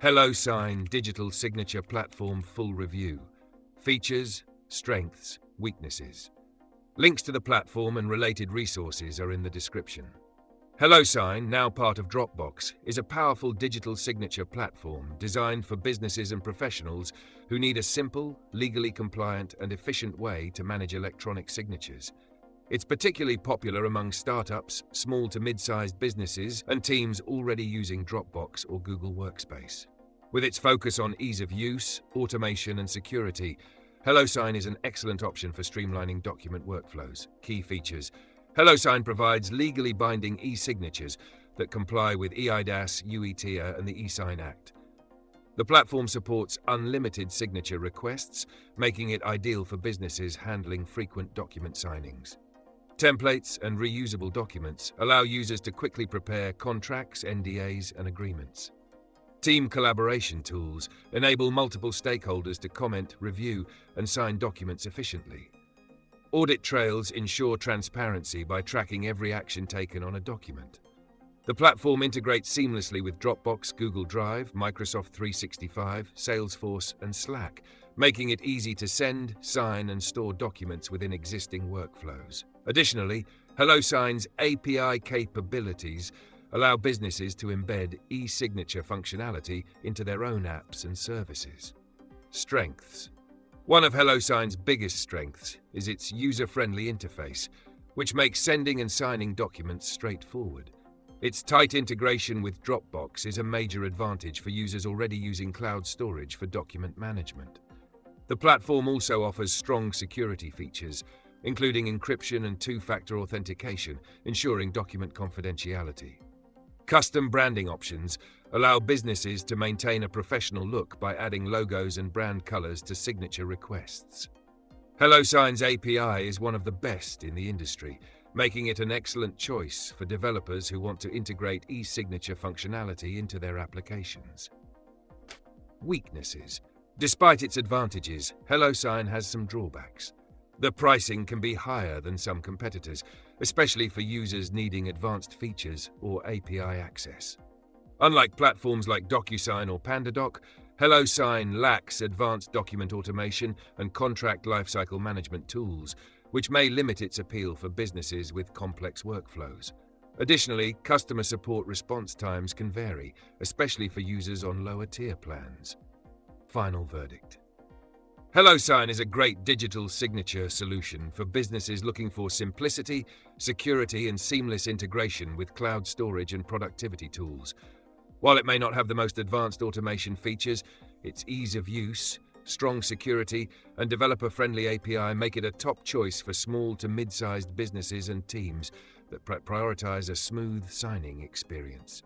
HelloSign Digital Signature Platform Full Review. Features, Strengths, Weaknesses. Links to the platform and related resources are in the description. HelloSign, now part of Dropbox, is a powerful digital signature platform designed for businesses and professionals who need a simple, legally compliant, and efficient way to manage electronic signatures. It's particularly popular among startups, small to mid-sized businesses, and teams already using Dropbox or Google Workspace. With its focus on ease of use, automation, and security, HelloSign is an excellent option for streamlining document workflows. Key features: HelloSign provides legally binding e-signatures that comply with eIDAS, UETIA, and the eSign Act. The platform supports unlimited signature requests, making it ideal for businesses handling frequent document signings. Templates and reusable documents allow users to quickly prepare contracts, NDAs, and agreements. Team collaboration tools enable multiple stakeholders to comment, review, and sign documents efficiently. Audit trails ensure transparency by tracking every action taken on a document. The platform integrates seamlessly with Dropbox, Google Drive, Microsoft 365, Salesforce, and Slack, making it easy to send, sign, and store documents within existing workflows. Additionally, HelloSign's API capabilities allow businesses to embed e-signature functionality into their own apps and services. Strengths. One of HelloSign's biggest strengths is its user-friendly interface, which makes sending and signing documents straightforward. Its tight integration with Dropbox is a major advantage for users already using cloud storage for document management. The platform also offers strong security features, including encryption and two-factor authentication, ensuring document confidentiality. Custom branding options allow businesses to maintain a professional look by adding logos and brand colors to signature requests. HelloSign's API is one of the best in the industry, making it an excellent choice for developers who want to integrate e-signature functionality into their applications. Weaknesses. Despite its advantages, HelloSign has some drawbacks. The pricing can be higher than some competitors, especially for users needing advanced features or API access. Unlike platforms like DocuSign or PandaDoc, HelloSign lacks advanced document automation and contract lifecycle management tools, which may limit its appeal for businesses with complex workflows. Additionally, customer support response times can vary, especially for users on lower-tier plans. Final verdict. HelloSign is a great digital signature solution for businesses looking for simplicity, security, and seamless integration with cloud storage and productivity tools. While it may not have the most advanced automation features, its ease of use, strong security, and developer-friendly API make it a top choice for small to mid-sized businesses and teams that prioritize a smooth signing experience.